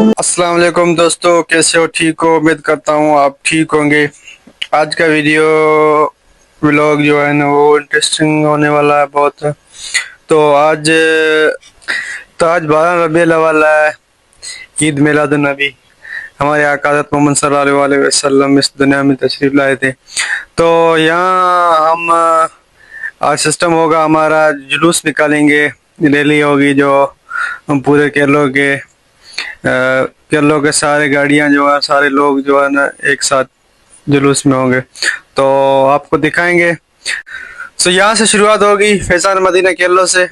अस्सलाम वालेकुम दोस्तों, कैसे हो? ठीक हो? उम्मीद करता हूँ आप ठीक होंगे। आज का वीडियो व्लॉग जो है ना वो इंटरेस्टिंग होने वाला है बहुत। तो आज तो आज 12 रबीउल अव्वल है, ईद मिलादुन नबी। हमारे आका हज़रत मोहम्मद सल्लल्लाहु अलैहि वसल्लम इस दुनिया में तशरीफ लाए थे। तो यहाँ हम आज सिस्टम होगा, हमारा जुलूस निकालेंगे, रैली होगी जो हम पूरे केरलों के सारे गाड़ियां जो है, सारे लोग जो है ना एक साथ जुलूस में होंगे, तो आपको दिखाएंगे। सो यहाँ से शुरुआत होगी फैजान मदीना केरलो से।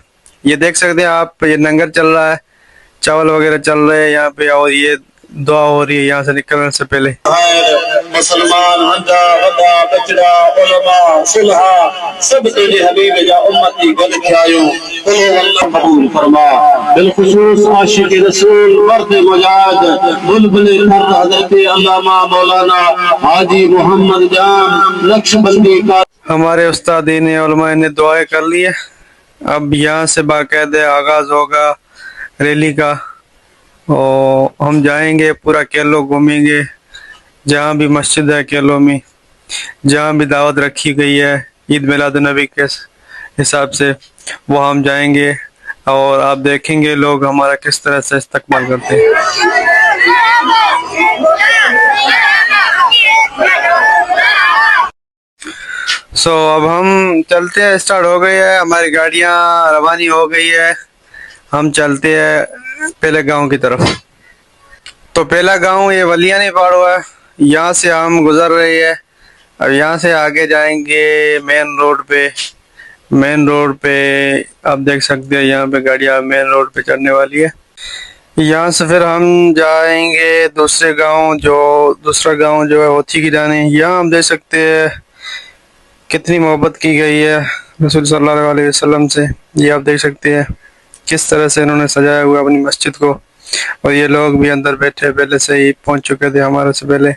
ये देख सकते हैं आप, ये लंगर चल रहा है, चावल वगैरह चल रहे हैं यहाँ पे, और ये दुआ हो रही है यहाँ से निकलने से पहले। मुसलमान हंजा वदा बचड़ा उलमा सुलहा सब तेरे हबीब या उम्मती गल के आयो, अल्लाह कबूल फरमा। बिलखुसूस आशिक रसूल मर्द मुजाहिद बुलबुल फर्द हजरत अल्लामा मौलाना हाजी मोहम्मद जान नक्शबंदी का हमारे उस्ताद ने उलमा ने दुआएं कर ली है। अब यहाँ से बाकायदे आगाज होगा रैली का, और हम जाएंगे, पूरा केरलो घूमेंगे, जहाँ भी मस्जिद है केरलो में, जहाँ भी दावत रखी गई है ईद मिलादुन नबी के हिसाब से, वो हम जाएंगे और आप देखेंगे लोग हमारा किस तरह से इस्तकबाल करते हैं। अब हम चलते हैं, स्टार्ट हो गई है, हमारी गाड़ियाँ रवानी हो गई है, हम चलते हैं पहले गांव की तरफ। तो पहला गांव ये वलियानी पहाड़ो है, यहाँ से हम गुजर रहे हैं। अब यहाँ से आगे जाएंगे मेन रोड पे। मेन रोड पे आप देख सकते हैं, यहाँ पे गाड़ियाँ मेन रोड पे चढ़ने वाली है। यहाँ से फिर हम जाएंगे दूसरा गांव जो है होती की जाने। यहाँ हम देख सकते हैं कितनी मोहब्बत की गई है रसूल सल्लल्लाहु अलैहि वसल्लम से। ये आप देख सकते हैं किस तरह से इन्होंने सजाया हुआ अपनी मस्जिद को, और ये लोग भी अंदर बैठे पहले से ही पहुंच चुके थे हमारे से पहले।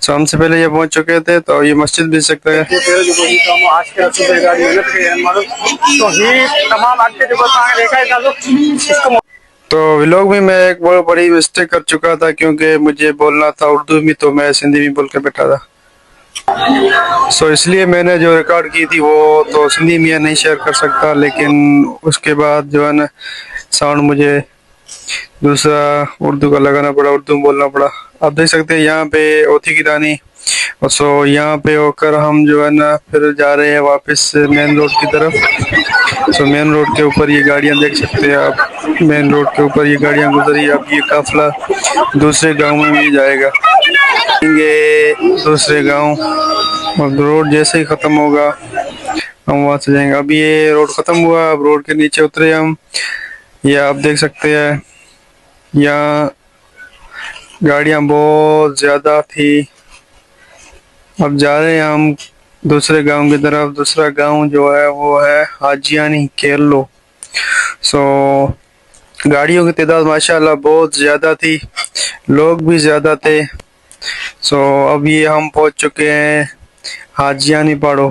हमसे पहले ये पहुंच चुके थे, तो ये मस्जिद भी सकते हैं। तो व्लॉग में मैं एक बहुत बड़ी मिस्टेक कर चुका था, क्योंकि मुझे बोलना था उर्दू में, तो मैं सिंधी में बोल के बैठा था। इसलिए मैंने जो रिकॉर्ड की थी वो तो सिंधी में नहीं शेयर कर सकता, लेकिन उसके बाद जो है ना साउंड मुझे दूसरा उर्दू का लगाना पड़ा, उर्दू में बोलना पड़ा। आप देख सकते हैं यहाँ पे ओथी की रानी। और यहाँ पे होकर हम जो है ना फिर जा रहे हैं वापस मेन रोड की तरफ। मेन रोड के ऊपर ये गाड़ियाँ देख सकते हैं आप, मेन रोड के ऊपर ये गाड़ियाँ गुजरी। अब ये काफिला दूसरे गांव में भी जाएगा, ये दूसरे गांव, और रोड जैसे ही खत्म होगा हम वहां से जाएंगे। अब ये रोड खत्म हुआ, अब रोड के नीचे उतरे हम। ये आप देख सकते हैं यहाँ गाड़ियां बहुत ज्यादा थी। अब जा रहे हैं हम दूसरे गांव की तरफ। दूसरा गांव जो है वो है हाजियानी केरलो। गाड़ियों की तादाद माशाल्लाह बहुत ज्यादा थी, लोग भी ज्यादा थे। अब ये हम पहुंच चुके हैं हाजियानी पहाड़ो।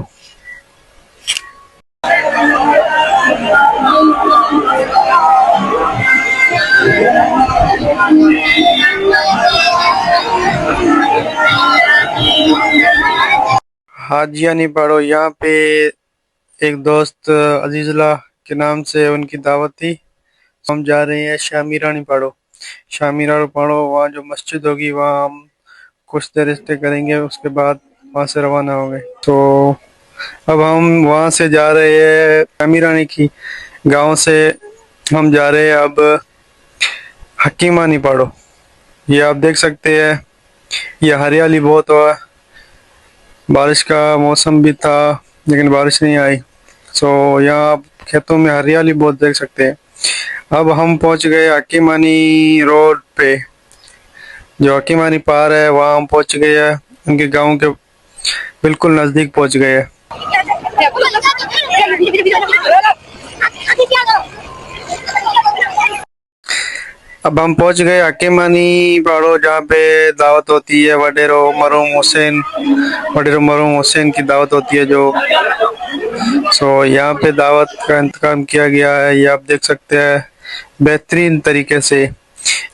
हाजियानी पहाड़ो, यहाँ पे एक दोस्त अजीजुल्लाह के नाम से उनकी दावत थी। हम जा रहे हैं शामीरानी पहाड़ो। शामीरानी पहाड़ो, वहाँ जो मस्जिद होगी वहाँ हम कुछ देर स्टे करेंगे, उसके बाद वहाँ से रवाना होंगे। अब हम वहाँ से जा रहे हैं शामीरानी की गांव से, हम जा रहे हैं अब हकीमानी पहाड़ो। ये आप देख सकते हैं, ये हरियाली बहुत हुआ, बारिश का मौसम भी था लेकिन बारिश नहीं आई। यहाँ आप खेतों में हरियाली बहुत देख सकते हैं। अब हम पहुंच गए हकीमानी रोड पे, जो हकीमानी पार है वहाँ हम पहुंच गए हैं, उनके गांव के बिल्कुल नजदीक पहुंच गए हैं। अब हम पहुंच गए हकीमानी पहाड़ो, जहाँ पे दावत होती है वडेरो मरहूम हुसैन की दावत होती है जो। यहाँ पे दावत का इंतजाम किया गया है, ये आप देख सकते हैं बेहतरीन तरीके से।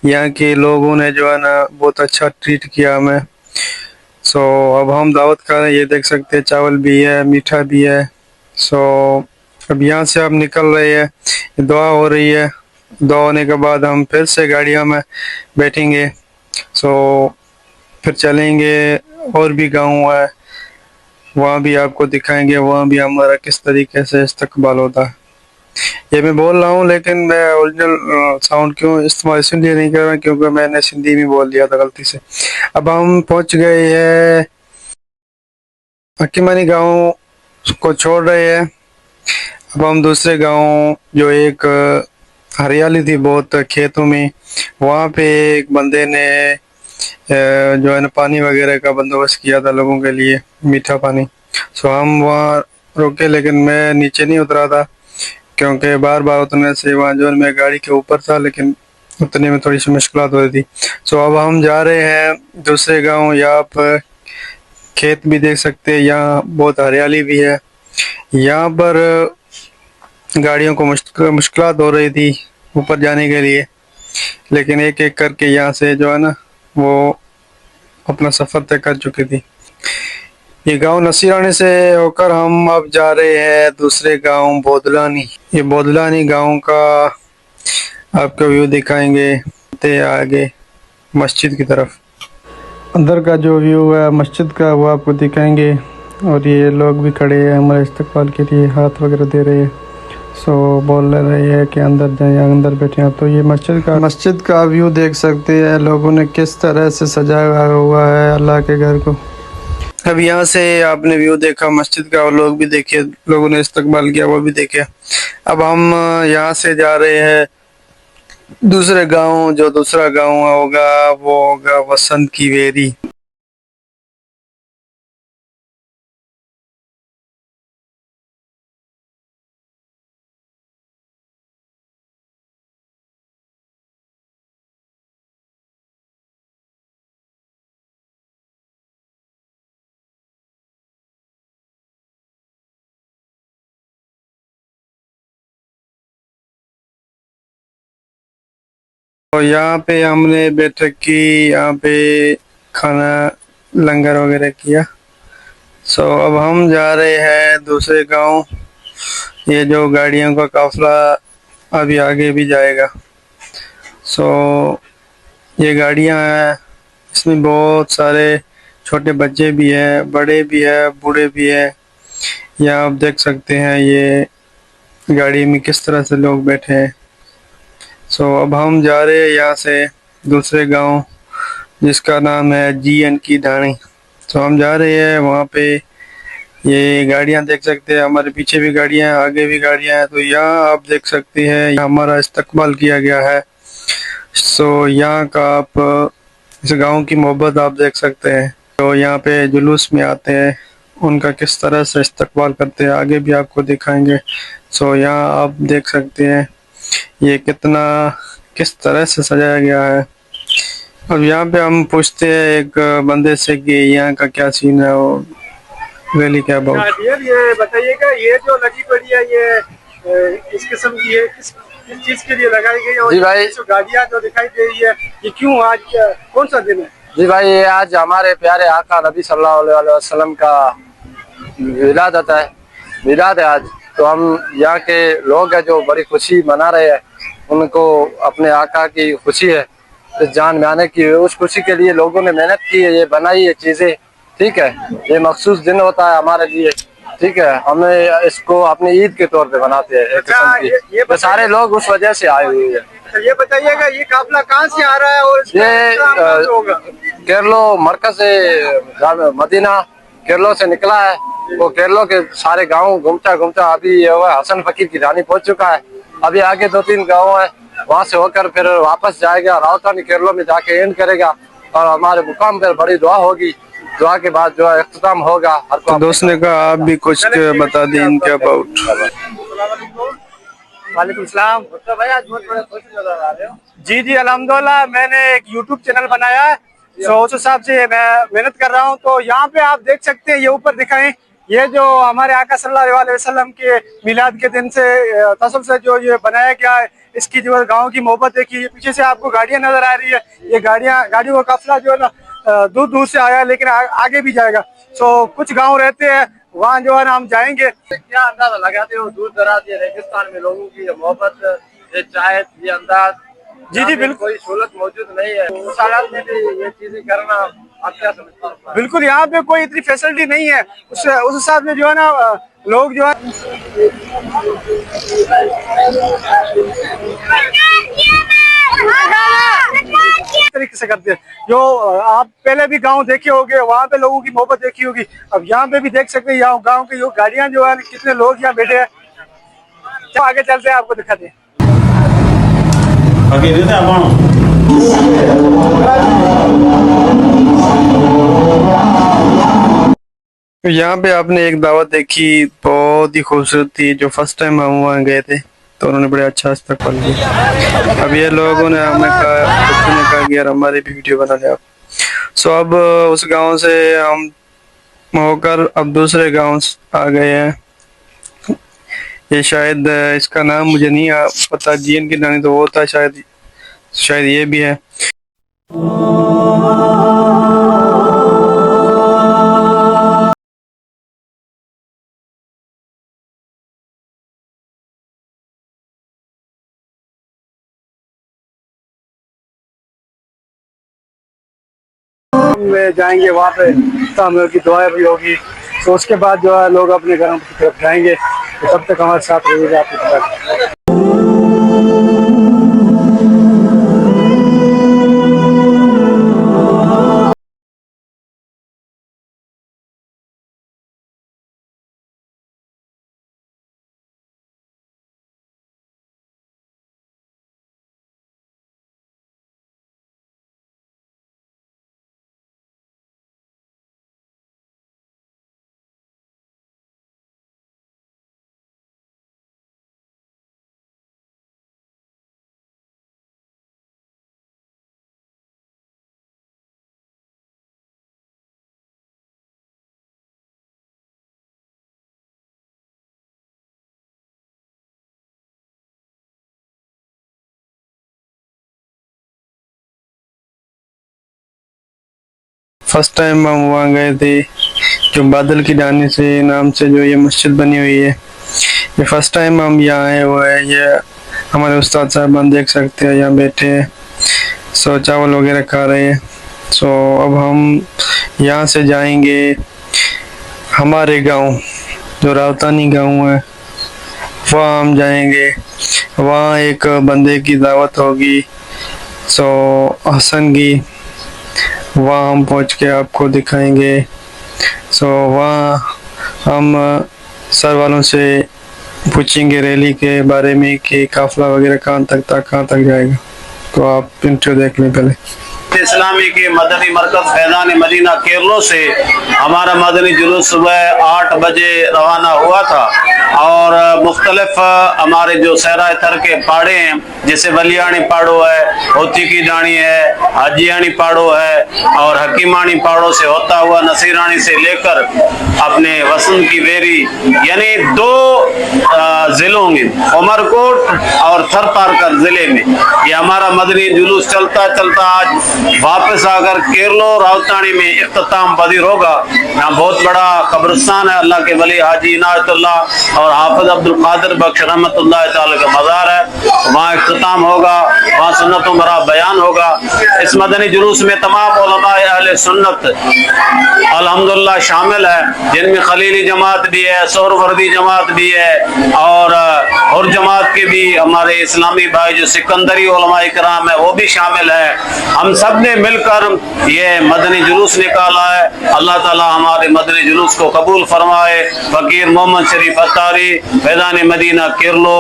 यहाँ के लोगों ने जो है ना बहुत अच्छा ट्रीट किया हमें। सो अब हम दावत खा रहे हैं, ये देख सकते हैं चावल भी है, मीठा भी है। सो अब यहाँ से अब निकल रहे हैं, दुआ हो रही है। दुआ होने के बाद हम फिर से गाड़ियों में बैठेंगे। सो फिर चलेंगे, और भी गाँव है वहाँ भी आपको दिखाएंगे, वहाँ भी हमारा किस तरीके से इस्तकबाल होता है। ये मैं बोल रहा हूँ, लेकिन मैं ओरिजिनल साउंड क्यों इस्तेमाल इसलिए नहीं कर रहा क्योंकि मैंने सिंधी में बोल दिया था गलती से। अब हम पहुंच गए हैं हकीमानी गांव को छोड़ रहे हैं। अब हम दूसरे गांव, जो एक हरियाली थी बहुत खेतों में, वहाँ पे एक बंदे ने जो है ना पानी वगैरह का बंदोबस्त किया था लोगों के लिए, मीठा पानी। सो हम वहाँ रुके, लेकिन मैं नीचे नहीं उतरा था क्योंकि बार बार उतरने से वहाँ जो है मैं गाड़ी के ऊपर था, लेकिन उतरने में थोड़ी सी मुश्किलात हो रही थी। सो अब हम जा रहे हैं दूसरे गांव। यहाँ पर खेत भी देख सकते हैं, यहाँ बहुत हरियाली भी है। यहाँ पर गाड़ियों को मुश्किलात हो रही थी ऊपर जाने के लिए, लेकिन एक एक करके यहाँ से जो है ना वो अपना सफर तय कर चुकी थी। ये गांव नसीरानी से होकर हम अब जा रहे हैं दूसरे गांव बोदलानी। ये बोदलानी गांव का आपको व्यू दिखाएंगे ते आगे मस्जिद की तरफ। अंदर का जो व्यू है मस्जिद का वो आपको दिखाएंगे, और ये लोग भी खड़े हैं हमारे इस्तकबाल के लिए, हाथ वगैरह दे रहे हैं। सो बोल रहे हैं कि अंदर जाएं, अंदर बैठे हैं। तो ये मस्जिद का व्यू देख सकते हैं, लोगों ने किस तरह से सजाया हुआ है अल्लाह के घर को। अब यहाँ से आपने व्यू देखा मस्जिद का, और लोग भी देखे, लोगों ने इस्तकबाल किया वो भी देखे। अब हम यहाँ से जा रहे हैं दूसरे गांव। जो दूसरा गांव होगा वो होगा वसंत की वेरी। तो यहाँ पे हमने बैठक की, यहाँ पे खाना लंगर वगैरह किया। सो अब हम जा रहे हैं दूसरे गांव। ये जो गाड़ियों का काफिला अभी आगे भी जाएगा। सो ये गाड़ियां हैं, इसमें बहुत सारे छोटे बच्चे भी हैं, बड़े भी हैं, बूढ़े भी हैं। यहाँ आप देख सकते हैं ये गाड़ी में किस तरह से लोग बैठे हैं। सो अब हम जा रहे हैं यहाँ से दूसरे गांव, जिसका नाम है GN की ढाणी। तो हम जा रहे हैं वहाँ पे। ये गाड़ियाँ देख सकते हैं, हमारे पीछे भी गाड़ियाँ हैं, आगे भी गाड़ियाँ हैं। तो यहाँ आप देख सकते हैं यहाँ हमारा इस्तकबाल किया गया है। सो यहाँ का आप इस गांव की मोहब्बत आप देख सकते हैं। तो यहाँ पे जुलूस में आते हैं, उनका किस तरह से इस्तकबाल करते हैं आगे भी आपको दिखाएंगे। सो यहाँ आप देख सकते हैं ये कितना किस तरह से सजाया गया है। अब यहाँ पे हम पूछते हैं एक बंदे से कि यहाँ का क्या सीन है और रैली क्या बहुत। ये बताइएगा, ये जो लगी पड़ी है ये इस किस्म की है, किस चीज के लिए लगाई गई है? और जी भाई, जो गाड़ियाँ जो दिखाई दे रही है ये क्यों, आज कौन सा दिन है? जी भाई, ये आज हमारे प्यारे आका नबी सल्लल्लाहु अलैहि वसल्लम का विलादत है, मिलाद है आज। तो हम यहाँ के लोग हैं जो बड़ी खुशी मना रहे हैं, उनको अपने आका की खुशी है इस जान में आने की, उस खुशी के लिए लोगों ने मेहनत की है, ये बनाई है चीजें। ठीक है, ये मखसूस दिन होता है हमारे लिए। ठीक है, हमें इसको अपनी ईद के तौर पे बनाते हैं एक किस्म की, तो सारे लोग उस वजह से आए हुए हैं। तो ये बताइएगा ये काफिला कहाँ से आ रहा है और ये होगा? केरलो मरकज से, मदीना केरलो से निकला है। वो केरलो के सारे गांव घूमता घूमता अभी ये हसन फकीर की ढाणी पहुंच चुका है। अभी आगे 2-3 गांव है, वहां से होकर फिर वापस जाएगा, रावतानी केरलो में जाके एंड करेगा और हमारे मुकाम पर बड़ी दुआ होगी। दुआ के बाद जो है इख्तिताम होगा। तो दोस्त ने कहा आप भी कुछ बता दें इनके अबाउट। वालेकुम सलाम। तो भाई आज बहुत बड़े खुश नजर आ रहे हो। जी जी अल्हम्दुलिल्लाह, मैंने एक यूट्यूब चैनल बनाया है, तो उस हिसाब से मैं मेहनत कर रहा हूँ। तो यहाँ पे आप देख सकते हैं, ये ऊपर दिखाएं, ये जो हमारे आका सल्लल्लाहु अलैहि वसल्लम के मिलाद के दिन से तसल्सल से जो ये बनाया गया है, इसकी जो है गाँव की मोहब्बत देखिए। पीछे से आपको गाड़ियाँ नजर आ रही है, ये गाड़ियों का काफिला जो है ना दूर दूर से आया है, लेकिन आगे भी जाएगा। सो कुछ गाँव रहते हैं वहाँ जो है ना हम जाएंगे। क्या अंदाजा लगाते हो दूर दराज ये रेगिस्तान में लोगों की ये मोहब्बत, ये चाहत, ये अंदाज? जी जी बिल्कुल, कोई सहूलत मौजूद नहीं है, उस हालात में भी ये चीजें करना आप क्या समझते हैं? बिल्कुल यहाँ पे कोई इतनी फैसिलिटी नहीं है। उस हिसाब से जो है ना लोग जो है तरीके से करते हैं। जो आप पहले भी गांव देखे होंगे, वहाँ पे लोगों की मोहब्बत देखी होगी, अब यहाँ पे भी देख सकते हैं। यहाँ गांव की गाड़ियाँ जो है कितने लोग यहाँ बैठे हैं। तो आगे चलते हैं, आपको दिखाते हैं। तो यहाँ पे आपने एक दावत देखी, बहुत ही खूबसूरत थी। जो फर्स्ट टाइम हम वहाँ गए थे तो उन्होंने बड़े अच्छा इस्तकबाल किया। अब ये लोगों ने हमें कहा कि यार हमारी भी वीडियो बना ले आप। सो अब उस गांव से हम होकर अब दूसरे गांव आ गए हैं। ये शायद इसका नाम मुझे नहीं पता, जीएन की नानी तो वो था, शायद ये भी है। में जाएंगे वहाँ पे तामिर की दुआएं भी होगी। तो उसके बाद जो है लोग अपने घरों की तरफ जाएंगे। तो तब तक हमारे साथ रहिएगा आपके साथ। फर्स्ट टाइम हम वहाँ गए थे, जो बादल की डानी से नाम से जो ये मस्जिद बनी हुई है, ये फर्स्ट टाइम हम यहाँ आए हुए हैं। ये हमारे उस्ताद साहबान देख सकते हैं यहाँ बैठे हैं, सो चावल वगैरह खा रहे हैं। सो अब हम यहाँ से जाएंगे हमारे गांव, जो रावतानी गांव है, वहाँ हम जाएंगे। वहाँ एक बंदे की दावत होगी, सो हसन की, वहाँ हम पहुँच के आपको दिखाएंगे। सो वहाँ हम सर वालों से पूछेंगे रैली के बारे में कि काफिला वगैरह कहाँ तक जाएगा। तो आप इंटरव्यू देख लें पहले। इस्लामी के मदनी मरकज फैजान मदीना केरलो से हमारा मदनी जुलूस सुबह 8 बजे रवाना हुआ था और मुख्तलिफ हमारे जो सहरा तर के पाड़े हैं, जैसे वलियाणी पाड़ो है, होती की डाणी है, हाजियाणी पाड़ो है और हकीमानी पाड़ो से होता हुआ नसीरानी से लेकर अपने वसन की वेरी, यानी 2 जिलों में, उमरकोट और थरपारकर जिले में ये हमारा मदनी जुलूस चलता चलता आज वापस आकर केरलो रावतानी में इख्तिताम पजीर होगा। यहाँ बहुत बड़ा कब्रिस्तान है, अल्लाह के वली हाजी इनायतुल्लाह और हाफिज अब्दुल कादिर बख्श रहमतुल्लाह ताला का मज़ार है। वहाँ इख्तिताम होगा, वहाँ सुन्नतों भरा बयान होगा। इस मदनी जुलूस में तमाम उलमा अहले सुन्नत अल्हम्दुलिल्लाह शामिल है, जिनमें खलीली जमात भी है, सोहरवर्दी जमात भी है और जमात के भी हमारे इस्लामी भाई जो सिकंदरी उलमा इकराम है वो भी शामिल है। हम सब ने मिलकर ये मदनी जुलूस निकाला है। अल्लाह ताला हमारे मदनी जुलूस को कबूल फरमाए। फकीर मोहम्मद शरीफ अत्तारी, फैजान मदीना केरलो,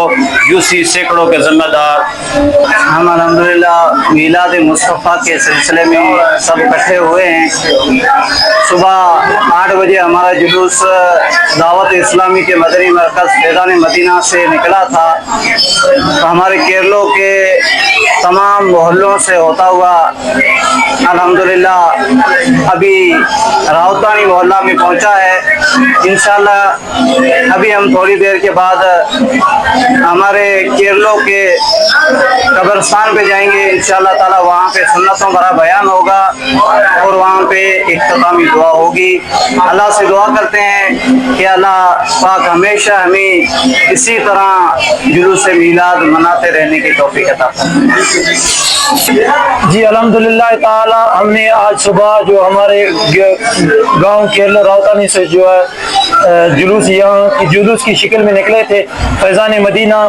यूसी सैकड़ों के जिम्मेदार। हम अल्हम्दुलिल्लाह मीलाद मुस्तफ़ा के सिलसिले में सब इकट्ठे हुए हैं। सुबह 8 बजे हमारा जुलूस दावत इस्लामी के मदनी मरकज़ फैज़ान मदीना से निकला था। तो हमारे केरलो के तमाम मोहल्लों से होता हुआ अल्हम्दुलिल्लाह अभी राउतानी मोहल्ला में पहुंचा है। इंशाल्लाह अभी हम थोड़ी देर के बाद हमारे केरलों के कब्रिस्तान पे जाएंगे। इंशाल्लाह ताला वहाँ पे सुन्नतों भरा बयान होगा और वहाँ पे इख्तितामी दुआ होगी। अल्लाह से दुआ करते हैं कि अल्लाह पाक हमेशा हमें इसी तरह जुलूस मीलाद मनाते रहने की तौफीक अता फरमाए। जी अल्हम्दुलिल्लाह ताला हमने आज सुबह जो हमारे गांव केरला राउतानी से जो है जुलूस यहाँ की जुलूस की शक्ल में निकले थे। फैज़ान मदीना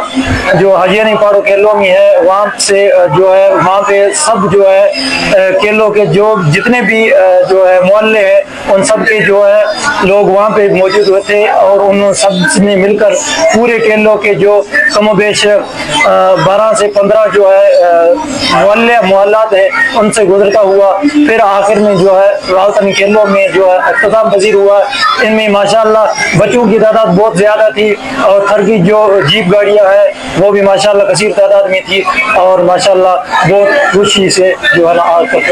जो हजियानी पाड़ो केरलो में है वहाँ से जो है वहाँ पे सब जो है केरलो के जो जितने भी जो है मोहल्ले हैं उन सब के जो है लोग वहाँ पे मौजूद हुए थे और उन सब ने मिलकर पूरे केरलो के जो कमोबेश 12 से 15 जो है मोहल्लात है उनसे गुजरता हुआ फिर आखिर में जो है राउतानी केरलो में जो है इख्तिताम पजीर हुआ। इनमें माशाअल्लाह बच्चों की तादाद बहुत ज़्यादा थी और थर की जो जीप गाड़ियाँ हैं वो भी माशाअल्लाह कसीर तादाद में थी और माशाअल्लाह बहुत खुशी से जो है ना आज तक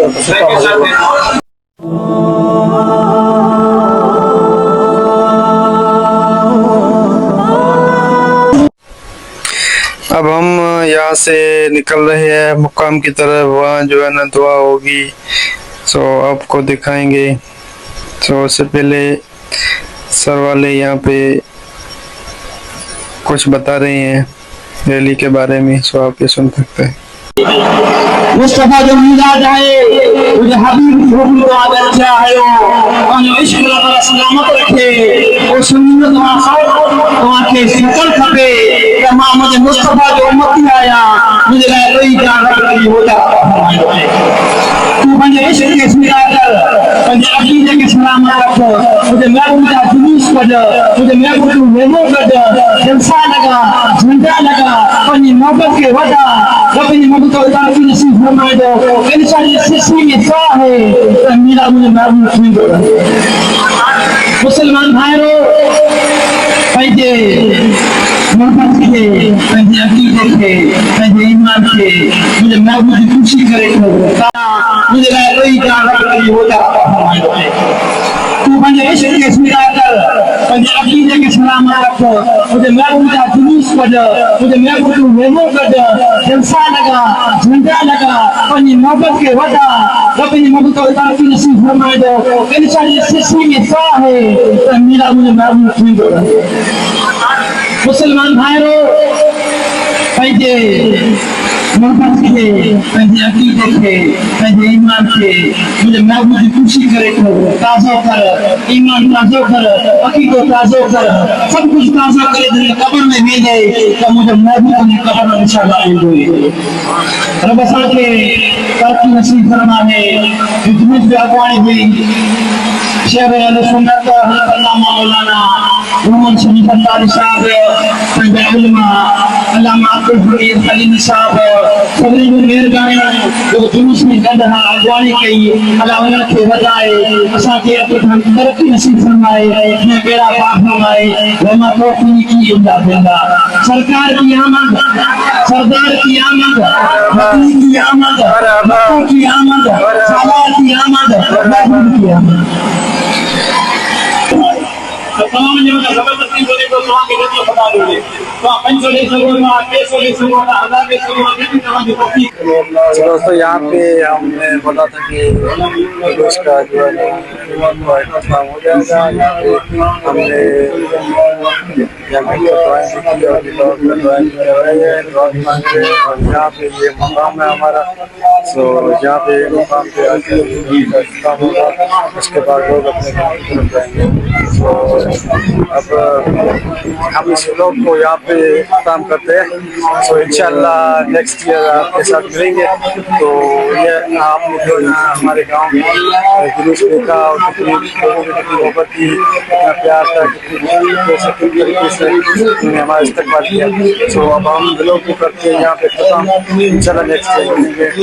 अब हम यहाँ से निकल रहे हैं मुकाम की तरफ। वहाँ जो है ना दुआ होगी तो आपको दिखाएंगे। तो उससे पहले सर वाले यहाँ पे कुछ बता रहे हैं रैली के बारे में, सो आप ये सुन सकते हैं। मुस्तफा जो मिलाद है मुझे हबीब की हुक्म को आगे रखा है और जो इश्क अल्लाह सलामत रखे वो सुन्नत वहाँ के सिंपल खपे कि मोहम्मद मुस्तफा जो उम्मती आया मुझे कोई जान रखी होता तू मुझे इश्क के सिरा कर मुझे अकीदे के सलामत रखो मुझे महबूब का जुलूस कर मुझे महबूब को मेमो कर जलसा लगा झंडा लगा अपनी मोहब्बत के वजह अपनी मोहब्बत का की नसीब फरमाए दो इंशाअल्लाह सिलसिले में सा है मेरा मुझे महबूब दो। मुसलमान भाइयों पंहिंजे मोहब्बत के पंहिंजे अकीदे के पंहिंजे ईमान के मुझे महबूब की खुशी करे मुझे कोई जान रखी होता तू पंहिंजे इश्क के सिरा कर पंहिंजे अकीदे के सलामत रखो मुझे महबूब का जुलूस कर मुझे महबूब को मेमो कर जलसा लगा झंडा लगा अपनी मोहब्बत के वजह अपनी मोहब्बत का की नसीब फरमाए दो इंशाअल्लाह सिलसिले में सा है मेरा मुझे महबूब दो। मुसलमान भाइयों पंहिंजे मोहब्बत के पंहिंजे अकीदे के पंहिंजे ईमान के मुझे महबूब की खुशी करे ताज़ो कर ईमान ताज़ो कर अकीदो ताज़ो कर सब कुछ ताज़ो करे दिन कब्र में मिल जाए तो मुझे महबूब ने कब्र में इंशाअल्लाह मिल जाए। रब साथे तरक्की नसीब फरमाए जितनी भी अगवानी हुई शेर अहले सुन्नत अल्लामा मौलाना मोहम्मद शरीफ अत्तारी साहब पंहिंजा उलमा अल्लामा अब्दुल हमीद खलील साहब सभी को मेहरबानी जो जुलूस में गंदहा अगवानी कई अल्लाह उन्हें के वधाए असा के अपनी तरक्की नसीब फरमाए ने बेड़ा पार फरमाए वमा तौफीक की इल्ला बिल्लाह। सरकार की आमद सरदार की आमद हकीम की आमद मक्का की आमद सालार की आमद महबूब की आमद तमाम जगह जबरदस्ती बोले तो वहाँ के जरिए बता दोगे तो आप 500 सगोना 600 सगोना 1000 सगोना जितनी तरह की तौफीक। दोस्तों यहाँ पे हमने बोला था कि उसका जो है इख्तिताम हो जाएगा। यहाँ पे हमने यहाँ पे ये मकाम है हमारा। तो यहाँ पे मकाम पे आके इख्तिताम होगा उसके बाद लोग अपने काम की तरफ जाएंगे। तो अब हम इस ब्लॉग को यहाँ पे काम करते हैं। तो इंशाल्लाह नेक्स्ट ईयर आपके साथ मिलेंगे। तो ये आपने जो हमारे गांव में जुलूस देखा और कितनी लोगों में कितनी मोहब्बत की कितना प्यार था कितनी तरीके से उन्होंने हमारा इस्तकबाल किया। तो अब हम ब्लॉग को करते हैं यहाँ पे खत्म। इंशाल्लाह नेक्स्ट ईयर मिलेंगे।